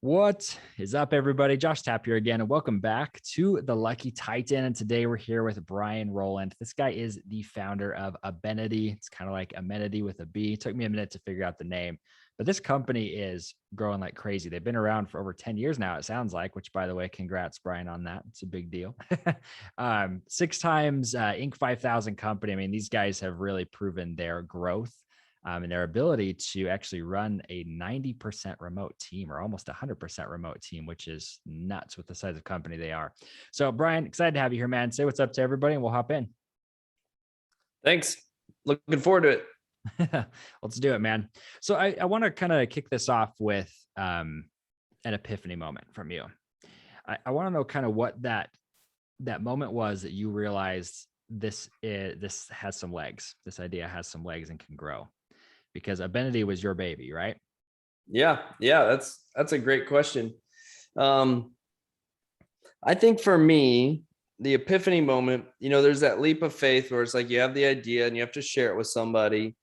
What is up, everybody? Josh Tapp here again, and welcome back to the Lucky Titan. And today we're here with Brian Rolland. This guy is the founder of Abenity. It's kind of like amenity with a B. It took me a minute to figure out the name, but this company is growing like crazy. They've been around for over 10 years now, it sounds like, which, by the way, congrats, Brian, on that. It's a big deal. 6 times Inc. 5000 company. I mean, these guys have really proven their growth and their ability to actually run a 90% remote team or almost 100% remote team, which is nuts with the size of company they are. So, Brian, excited to have you here, man. Say what's up to everybody and we'll hop in. Thanks. Looking forward to it. Let's do it, man. So I want to kind of kick this off with an epiphany moment from you. I want to know kind of what that moment was that you realized this has some legs. This idea has some legs and can grow. Because Abenity was your baby, right? Yeah, that's a great question. I think for me, the epiphany moment, there's that leap of faith where it's like you have the idea and you have to share it with somebody.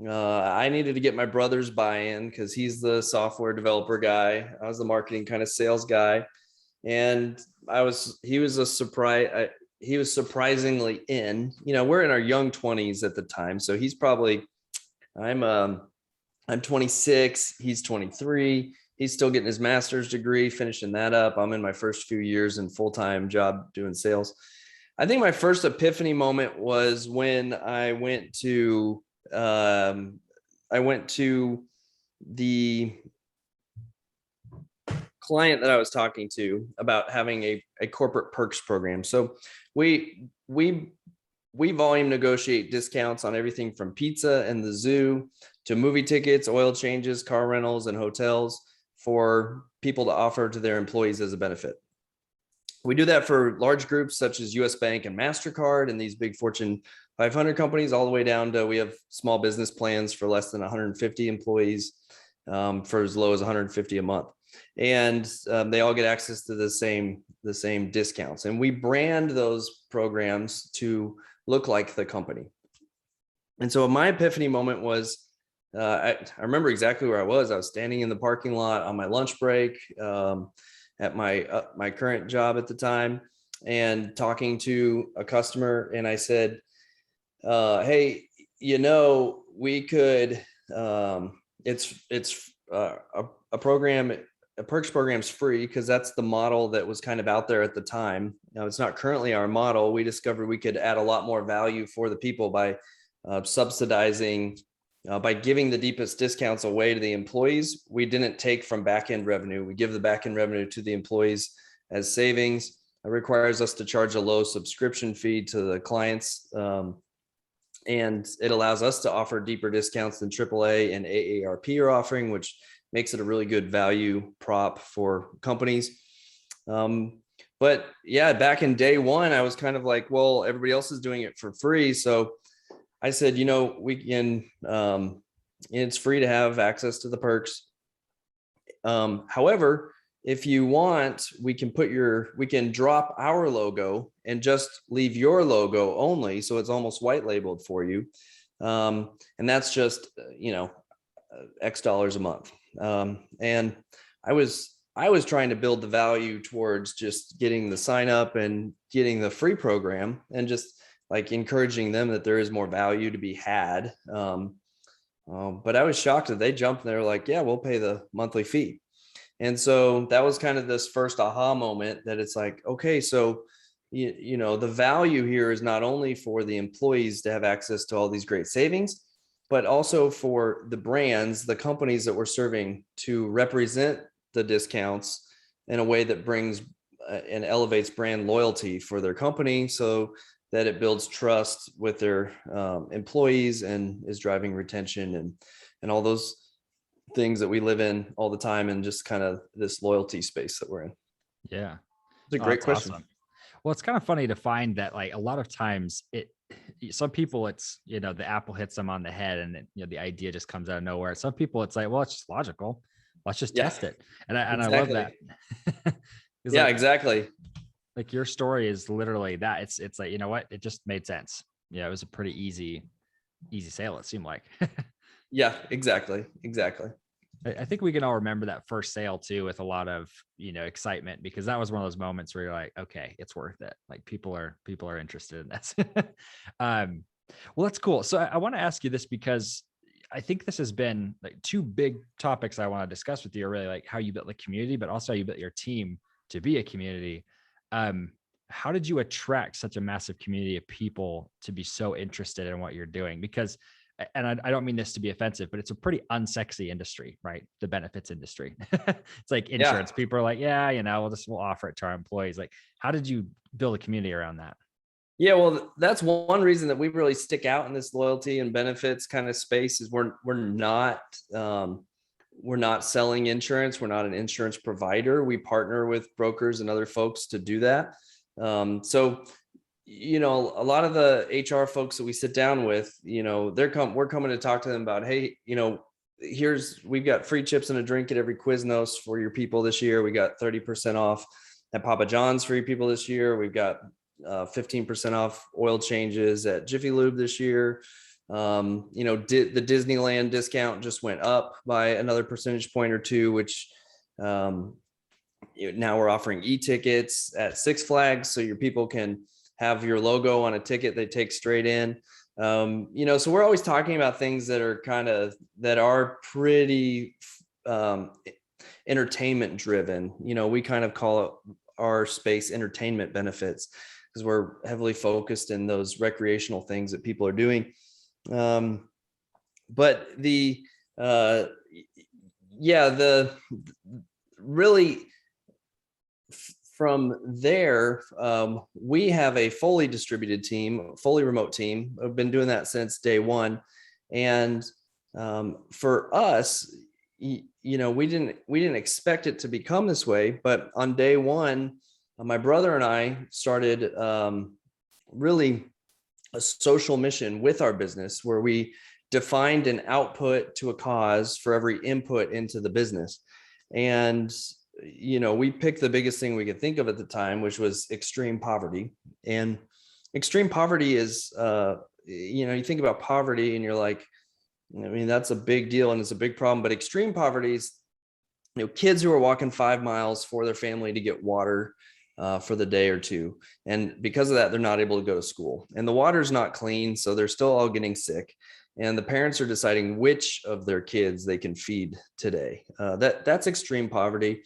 I needed to get my brother's buy-in because he's the software developer guy. I was the marketing kind of sales guy, and he was surprisingly in. We're in our young 20s at the time, so he's probably. I'm 26. He's 23. He's still getting his master's degree, finishing that up. I'm in my first few years in full-time job doing sales. I think my first epiphany moment was when I went to the client that I was talking to about having a corporate perks program. So we volume negotiate discounts on everything from pizza and the zoo to movie tickets, oil changes, car rentals, and hotels for people to offer to their employees as a benefit. We do that for large groups such as US Bank and MasterCard and these big Fortune 500 companies, all the way down to we have small business plans for less than 150 employees for as low as 150 a month. And they all get access to the same discounts. And we brand those programs to look like the company. And so my epiphany moment was, I remember exactly where I was. I was standing in the parking lot on my lunch break at my current job at the time and talking to a customer. And I said, hey, we could, it's a program, a perks program's free because that's the model that was kind of out there at the time. Now, it's not currently our model. We discovered we could add a lot more value for the people by subsidizing, by giving the deepest discounts away to the employees. We didn't take from back-end revenue. We give the back-end revenue to the employees as savings. It requires us to charge a low subscription fee to the clients. And it allows us to offer deeper discounts than AAA and AARP are offering, which makes it a really good value prop for companies. But yeah, back in day one, I was kind of like, well, everybody else is doing it for free. So I said, we can, it's free to have access to the perks. However, if you want, we can drop our logo and just leave your logo only. So it's almost white labeled for you. And that's just, X dollars a month. And I was trying to build the value towards just getting the sign up and getting the free program and just like encouraging them that there is more value to be had. But I was shocked that they jumped and they were like, yeah, we'll pay the monthly fee. And so that was kind of this first aha moment that it's like, okay, so, the value here is not only for the employees to have access to all these great savings, but also for the brands, the companies that we're serving to represent the discounts in a way that brings and elevates brand loyalty for their company so that it builds trust with their employees and is driving retention and all those things that we live in all the time and just kind of this loyalty space that we're in. Yeah. It's a great question. Awesome. Well, it's kind of funny to find that like a lot of times some people it's, the apple hits them on the head and the idea just comes out of nowhere. Some people it's like, well, it's just logical. Let's just test it. And I love that. Yeah, exactly. Like your story is literally that it's like, what? It just made sense. Yeah. It was a pretty easy sale. It seemed like. Yeah, exactly. I think we can all remember that first sale too, with a lot of, excitement, because that was one of those moments where you're like, okay, it's worth it. Like people are interested in this. um, well, that's cool. So I want to ask you this, because I think this has been like two big topics I want to discuss with you, are really like how you built the community, but also how you built your team to be a community. Um, how did you attract such a massive community of people to be so interested in what you're doing? Because, and I don't mean this to be offensive, but it's a pretty unsexy industry, right? The benefits industry. It's like Yeah. insurance. People are like, yeah, we'll offer it to our employees. Like, how did you build a community around that? Yeah, well, that's one reason that we really stick out in this loyalty and benefits kind of space is um, we're not selling insurance. We're not an insurance provider. We partner with brokers and other folks to do that. So, a lot of the HR folks that we sit down with, we're coming to talk to them about, hey, we've got free chips and a drink at every Quiznos for your people this year. We got 30% off at Papa John's for your people this year. We've got 15% off oil changes at Jiffy Lube this year. The Disneyland discount just went up by another percentage point or two, which now we're offering e-tickets at Six Flags, so your people can have your logo on a ticket they take straight in. So we're always talking about things that are pretty entertainment driven. We kind of call it our space entertainment benefits, because we're heavily focused in those recreational things that people are doing. But really from there, we have a fully distributed team, fully remote team. I've been doing that since day one. And for us, we didn't expect it to become this way, but on day one, my brother and I started really a social mission with our business, where we defined an output to a cause for every input into the business. And, we picked the biggest thing we could think of at the time, which was extreme poverty. And extreme poverty is, you think about poverty and you're like, that's a big deal and it's a big problem. But extreme poverty is, kids who are walking 5 miles for their family to get water for the day or two. And because of that, they're not able to go to school, and the water's not clean. So they're still all getting sick. And the parents are deciding which of their kids they can feed today. That's extreme poverty.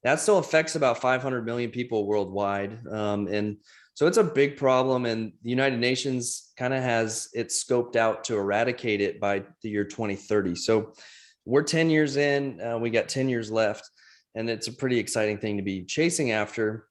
That still affects about 500 million people worldwide. And so it's a big problem. And the United Nations kind of has it scoped out to eradicate it by the year 2030. So we're 10 years in, we got 10 years left, and it's a pretty exciting thing to be chasing after.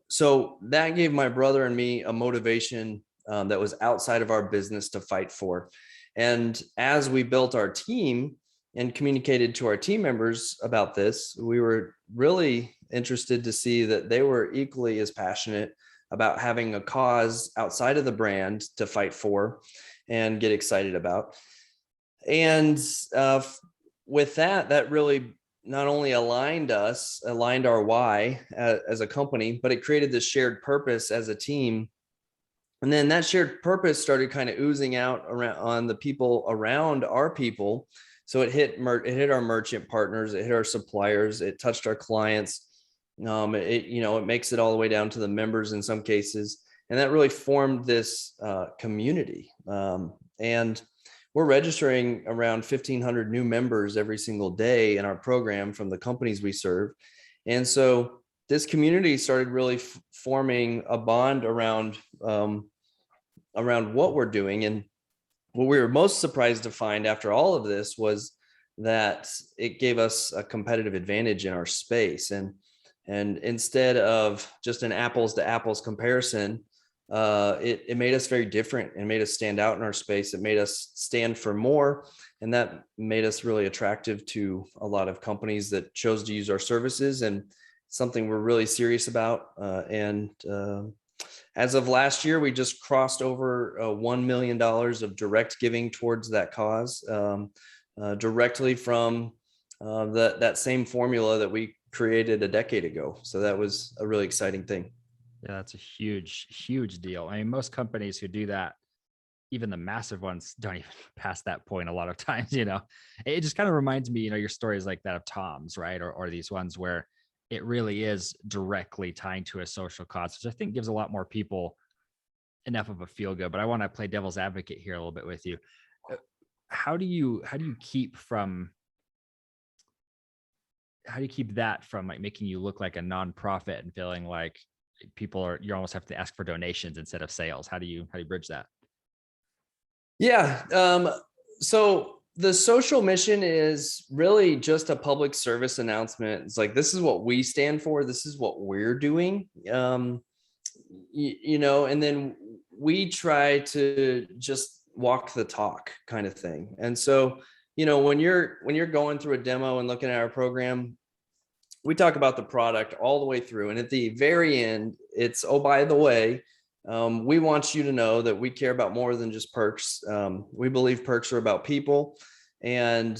So that gave my brother and me a motivation that was outside of our business to fight for. And as we built our team and communicated to our team members about this, we were really interested to see that they were equally as passionate about having a cause outside of the brand to fight for and get excited about. And with that really not only aligned our why as a company, but it created this shared purpose as a team. And then that shared purpose started kind of oozing out around on the people around our people. So it hit our merchant partners, it hit our suppliers, it touched our clients. It makes it all the way down to the members in some cases. And that really formed this community. And we're registering around 1,500 new members every single day in our program from the companies we serve. And so this community started really forming a bond around what we're doing. And what we were most surprised to find after all of this was that it gave us a competitive advantage in our space. And instead of just an apples to apples comparison, it made us very different and made us stand out in our space. It made us stand for more. And that made us really attractive to a lot of companies that chose to use our services, and something we're really serious about. As of last year, we just crossed over $1 million of direct giving towards that cause, directly from that same formula that we created a decade ago. So that was a really exciting thing. Yeah, that's a huge, huge deal. I mean, most companies who do that, even the massive ones don't even pass that point a lot of times, it just kind of reminds me, your stories like that of Tom's, right? Or these ones where it really is directly tying to a social cause, which I think gives a lot more people enough of a feel good. But I want to play devil's advocate here a little bit with you. Uh, how do you keep that from like making you look like a nonprofit and feeling like you almost have to ask for donations instead of sales? How do you bridge that? Yeah. So the social mission is really just a public service announcement. It's like, this is what we stand for. This is what we're doing. And then we try to just walk the talk kind of thing. And so, when you're going through a demo and looking at our program, we talk about the product all the way through. And at the very end, it's, oh, by the way, we want you to know that we care about more than just perks. We believe perks are about people. And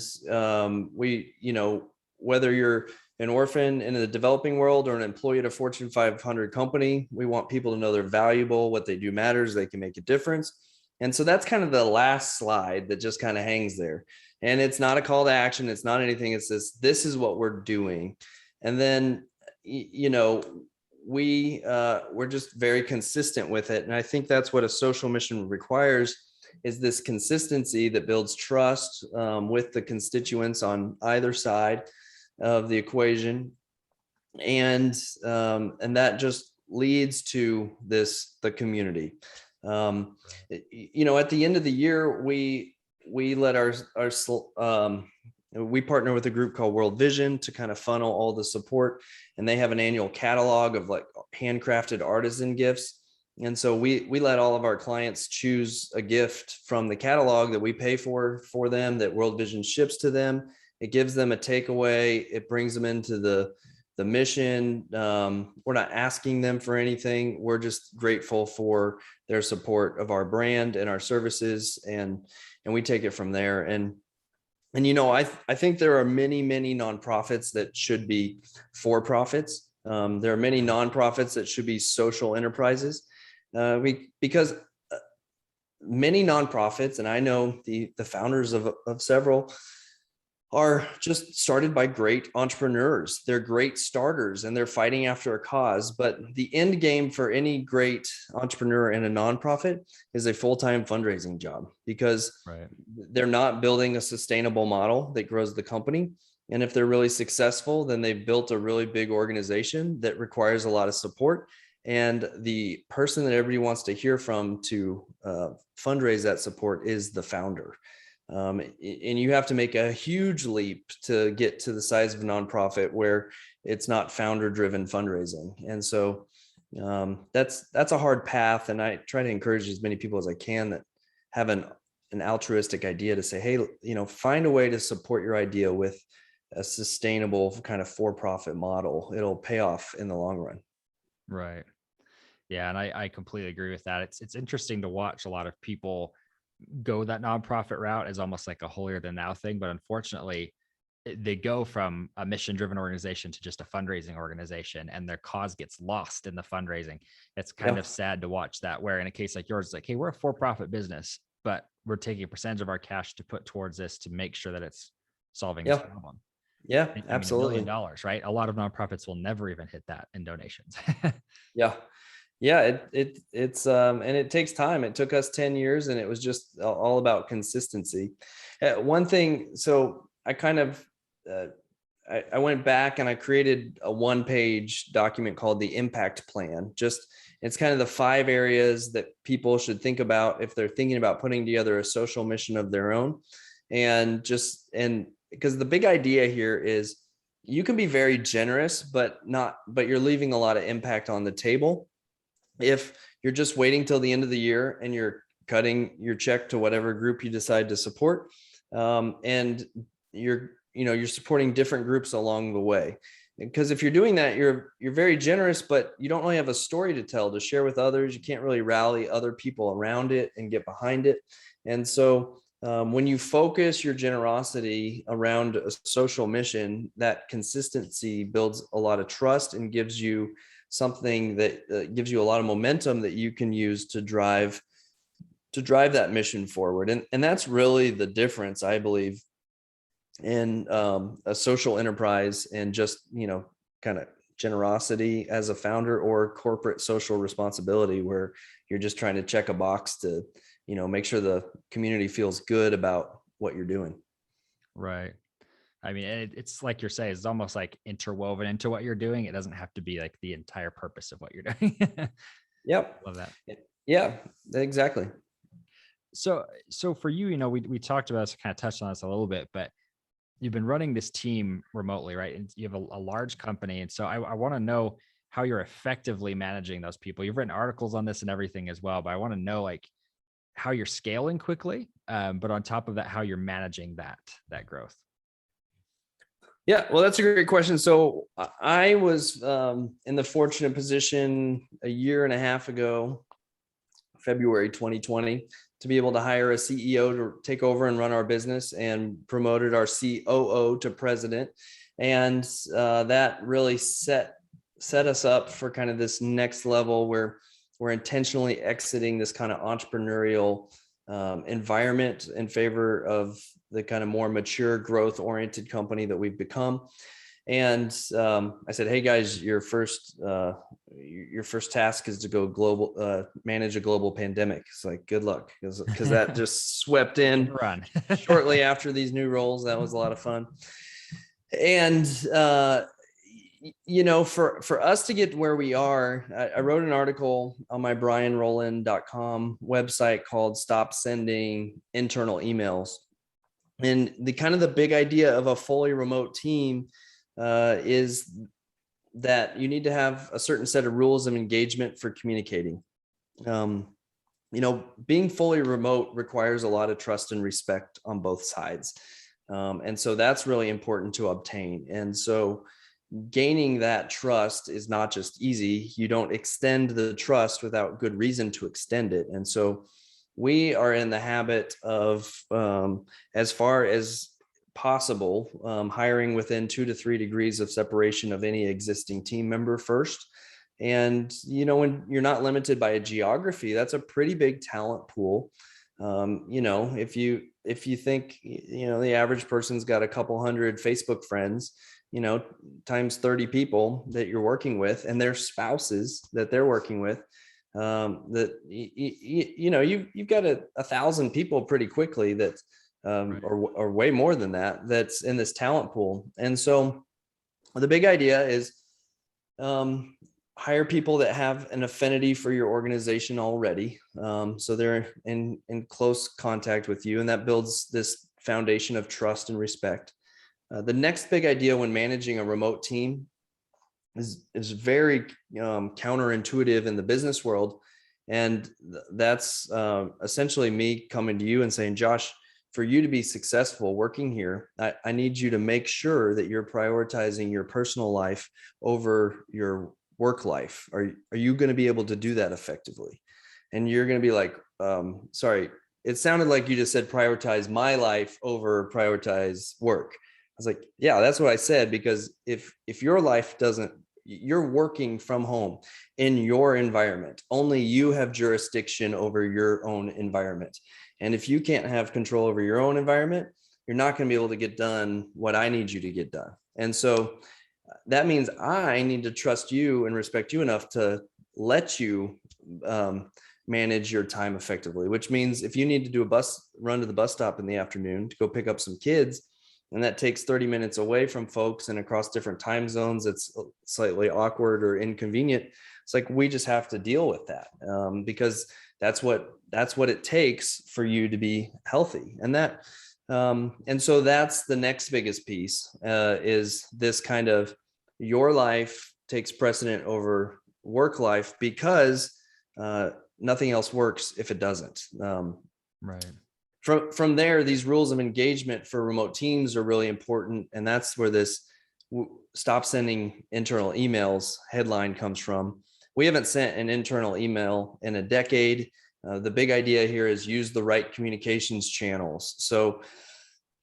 whether you're an orphan in the developing world or an employee at a Fortune 500 company, we want people to know they're valuable, what they do matters, they can make a difference. And so that's kind of the last slide that just kind of hangs there. And it's not a call to action. It's not anything. It's this is what we're doing. And then, we're just very consistent with it. And I think that's what a social mission requires, is this consistency that builds trust with the constituents on either side of the equation. And that just leads to the community. At the end of the year, we let we partner with a group called World Vision to kind of funnel all the support, and they have an annual catalog of like handcrafted artisan gifts. And so we let all of our clients choose a gift from the catalog that we pay for them, that World Vision ships to them. It gives them a takeaway. It brings them into the mission. We're not asking them for anything. We're just grateful for their support of our brand and our services, and we take it from there. And I think there are many nonprofits that should be for profits. There are many nonprofits that should be social enterprises, because many nonprofits, and I know the founders of several, are just started by great entrepreneurs. They're great starters and they're fighting after a cause. But the end game for any great entrepreneur in a nonprofit is a full-time fundraising job, because they're not building a sustainable model that grows the company. And if they're really successful, then they've built a really big organization that requires a lot of support. And the person that everybody wants to hear from to fundraise that support is the founder. And you have to make a huge leap to get to the size of a nonprofit where it's not founder-driven fundraising. And so that's a hard path. And I try to encourage as many people as I can that have an altruistic idea to say, hey, find a way to support your idea with a sustainable kind of for-profit model. It'll pay off in the long run. Right. Yeah. And I completely agree with that. It's interesting to watch a lot of people go that nonprofit route as almost like a holier than thou thing. But unfortunately, they go from a mission driven organization to just a fundraising organization, and their cause gets lost in the fundraising. It's kind of sad to watch that, where in a case like yours, it's like, hey, we're a for-profit business, but we're taking a percentage of our cash to put towards this to make sure that it's solving this problem. Yeah, I mean, absolutely. $1 million, right? A lot of nonprofits will never even hit that in donations. Yeah, it's and it takes time. It took us 10 years, and it was just all about consistency. One thing, so I kind of I went back and I created a 1-page document called the impact plan. It's kind of the 5 areas that people should think about if they're thinking about putting together a social mission of their own. And because the big idea here is you can be very generous, but you're leaving a lot of impact on the table. If you're just waiting till the end of the year and you're cutting your check to whatever group you decide to support, and you're supporting different groups along the way. Because if you're doing that, you're very generous, but you don't really have a story to tell, to share with others. You can't really rally other people around it and get behind it. And so when you focus your generosity around a social mission, that consistency builds a lot of trust and gives you something that gives you a lot of momentum that you can use to drive drive that mission forward. And that's really the difference, I believe, in a social enterprise and just, kind of generosity as a founder, or corporate social responsibility, where you're just trying to check a box to, make sure the community feels good about what you're doing. Right. I mean, it's like you're saying, it's almost like interwoven into what you're doing. It doesn't have to be like the entire purpose of what you're doing. Yep. Love that. Yeah, exactly. So for you, we talked about this, kind of touched on this a little bit, but you've been running this team remotely, right? And you have a large company. And so I want to know how you're effectively managing those people. You've written articles on this and everything as well, but I want to know like how you're scaling quickly. But on top of that, how you're managing that growth. Yeah, well, that's a great question. So I was in the fortunate position a year and a half ago, February 2020, to be able to hire a CEO to take over and run our business, and promoted our COO to president. And that really set us up for kind of this next level, where we're intentionally exiting this kind of entrepreneurial environment in favor of the kind of more mature, growth oriented company that we've become. And I said, hey guys, your first task is to go global, manage a global pandemic. It's like, good luck, because that just swept in Run. shortly after these new roles. That was a lot of fun. And for us to get where we are, I wrote an article on my brianrolland.com website called Stop Sending Internal Emails. And the big idea of a fully remote team is that you need to have a certain set of rules of engagement for communicating. Being fully remote requires a lot of trust and respect on both sides. And so that's really important to obtain. And so gaining that trust is not just easy. You don't extend the trust without good reason to extend it. And so we are in the habit of, as far as possible, hiring within 2 to 3 degrees of separation of any existing team member first. And, when you're not limited by a geography, that's a pretty big talent pool. If you think, the average person's got a couple hundred Facebook friends, times 30 people that you're working with, and their spouses that they're working with, that you've got 1,000 people pretty quickly that Right. or way more than that, that's in this talent pool. And so the big idea is hire people that have an affinity for your organization already, so they're in close contact with you, and that builds this foundation of trust and respect. The next big idea when managing a remote team is very counterintuitive in the business world. And that's essentially me coming to you and saying, Josh, for you to be successful working here, I need you to make sure that you're prioritizing your personal life over your work life. Are you going to be able to do that effectively? And you're going to be like, sorry, it sounded like you just said prioritize my life over prioritize work. I was like, yeah, that's what I said, because if your life doesn't, you're working from home in your environment. Only you have jurisdiction over your own environment. And if you can't have control over your own environment, you're not going to be able to get done what I need you to get done. And so that means I need to trust you and respect you enough to let you manage your time effectively, which means if you need to do a bus run to the bus stop in the afternoon to go pick up some kids, and that takes 30 minutes away from folks and across different time zones, it's slightly awkward or inconvenient. It's like, we just have to deal with that, because that's what it takes for you to be healthy. And so that's the next biggest piece, is this kind of, your life takes precedent over work life, because nothing else works if it doesn't. Right. From there, these rules of engagement for remote teams are really important. And that's where this stop sending internal emails headline comes from. We haven't sent an internal email in a decade. The big idea here is use the right communications channels. So,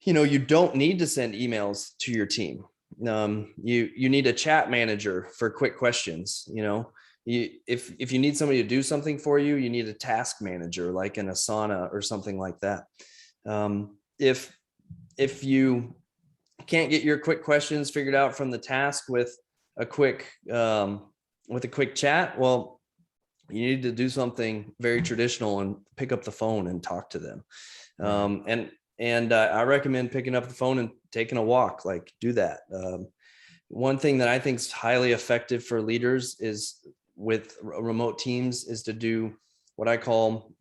you don't need to send emails to your team. You need a chat manager for quick questions. if you need somebody to do something for you, you need a task manager like an Asana or something like that. If you can't get your quick questions figured out from the task with a quick chat, well, you need to do something very traditional and pick up the phone and talk to them. And I recommend picking up the phone and taking a walk. Like, do that. One thing that I think is highly effective for leaders is with remote teams is to do what I call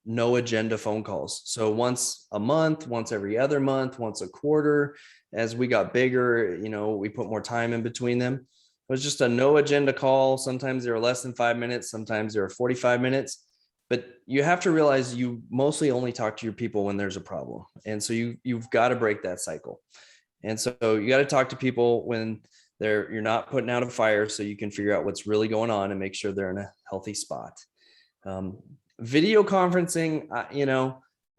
no agenda phone calls. So once a month, once every other month, once a quarter. As we got bigger, we put more time in between them. It was just a no agenda call. Sometimes they were less than 5 minutes. Sometimes they were 45 minutes. But you have to realize you mostly only talk to your people when there's a problem. And so you've got to break that cycle. And so you got to talk to people when you're not putting out a fire, so you can figure out what's really going on and make sure they're in a healthy spot. Video conferencing,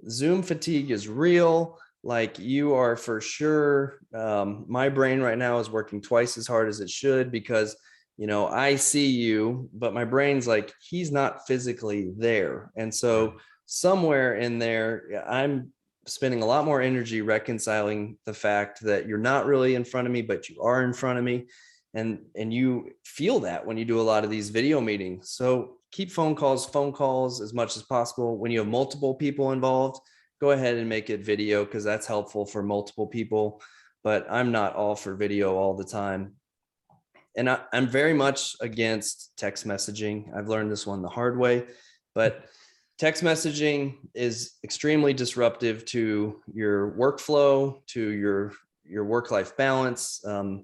Zoom fatigue is real. Like, you are for sure. My brain right now is working twice as hard as it should because, I see you, but my brain's like, he's not physically there. And so somewhere in there, I'm spending a lot more energy reconciling the fact that you're not really in front of me, but you are in front of me. And you feel that when you do a lot of these video meetings. So keep phone calls as much as possible. When you have multiple people involved, go ahead and make it video because that's helpful for multiple people. But I'm not all for video all the time. And I'm very much against text messaging. I've learned this one the hard way, but text messaging is extremely disruptive to your workflow, to your work-life balance. A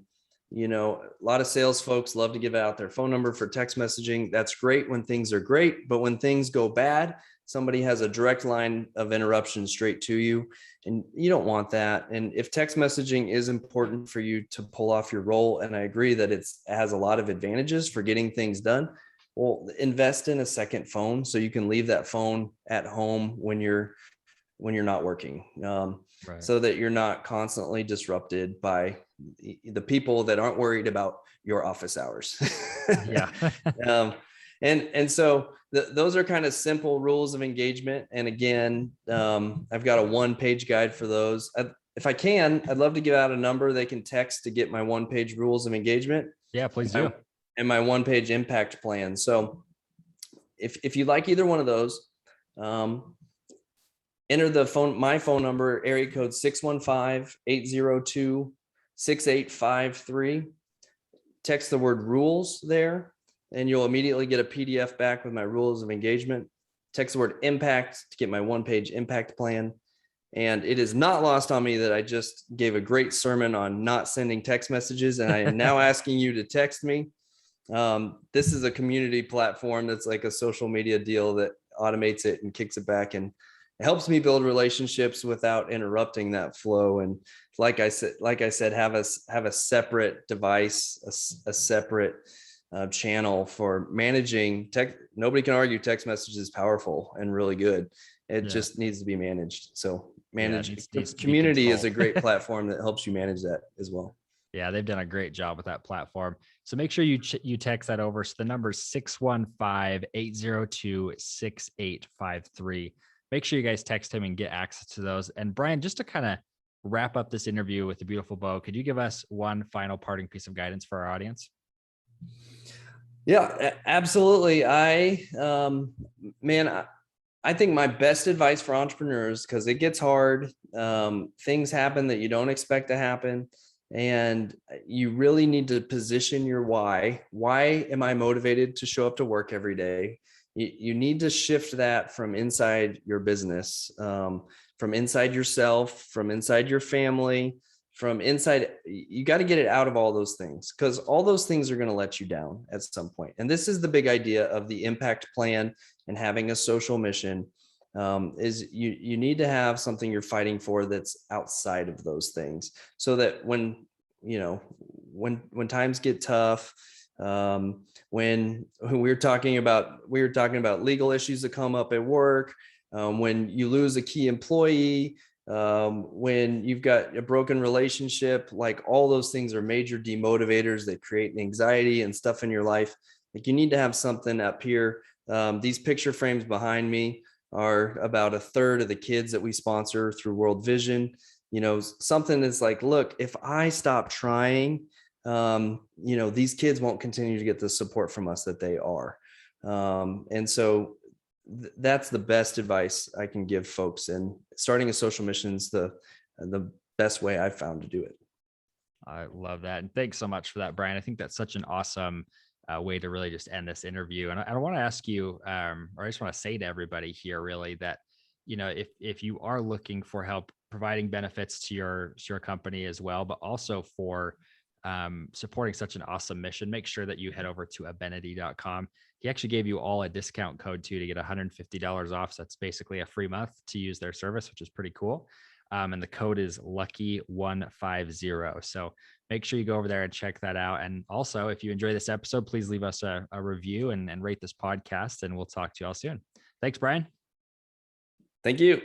lot of sales folks love to give out their phone number for text messaging. That's great when things are great, but when things go bad, somebody has a direct line of interruption straight to you, and you don't want that. And if text messaging is important for you to pull off your role, and I agree that it has a lot of advantages for getting things done, well, invest in a second phone so you can leave that phone at home when you're not working, so that you're not constantly disrupted by the people that aren't worried about your office hours. Yeah. And so those are kind of simple rules of engagement. And again, I've got a 1-page guide for those. If I can, I'd love to give out a number they can text to get my 1-page rules of engagement. Yeah, please do. And my 1-page impact plan. So if you like either one of those, enter my phone number, area code 615-802-6853. Text the word rules there, and you'll immediately get a PDF back with my rules of engagement. Text the word impact to get my 1-page impact plan. And it is not lost on me that I just gave a great sermon on not sending text messages, and I am now asking you to text me. This is a community platform that's like a social media deal that automates it and kicks it back, and it helps me build relationships without interrupting that flow. And like I said, have a separate device, a separate channel for managing tech. Nobody can argue text message is powerful and really good. It just needs to be managed. So community is a great platform that helps you manage that as well. Yeah, they've done a great job with that platform. So make sure you text that over. So the number is 615-802-6853. Make sure you guys text him and get access to those. And Brian, just to kind of wrap up this interview with a beautiful bow, could you give us one final parting piece of guidance for our audience? Yeah, absolutely. I think my best advice for entrepreneurs, because it gets hard, things happen that you don't expect to happen, and you really need to position your why. Why am I motivated to show up to work every day? You need to shift that from inside your business, from inside yourself, from inside your family, from inside. You got to get it out of all those things, because all those things are going to let you down at some point. And this is the big idea of the impact plan and having a social mission, is you need to have something you're fighting for that's outside of those things, so that when times get tough, when we were talking about legal issues that come up at work, when you lose a key employee, when you've got a broken relationship, like all those things are major demotivators that create anxiety and stuff in your life. Like, you need to have something up here. These picture frames behind me are about a third of the kids that we sponsor through World Vision. Something that's like, look, if I stop trying, these kids won't continue to get the support from us that they are. And so that's the best advice I can give folks. And starting a social mission is the best way I've found to do it. I love that. And thanks so much for that, Brian. I think that's such an awesome way to really just end this interview. And I want to ask you, or I just want to say to everybody here, really, that if you are looking for help providing benefits to your company as well, but also for supporting such an awesome mission, make sure that you head over to abenedy.com. He actually gave you all a discount code too to get $150 off. So that's basically a free month to use their service, which is pretty cool. And the code is lucky150. So make sure you go over there and check that out. And also, if you enjoy this episode, please leave us a review and rate this podcast. And we'll talk to you all soon. Thanks, Brian. Thank you.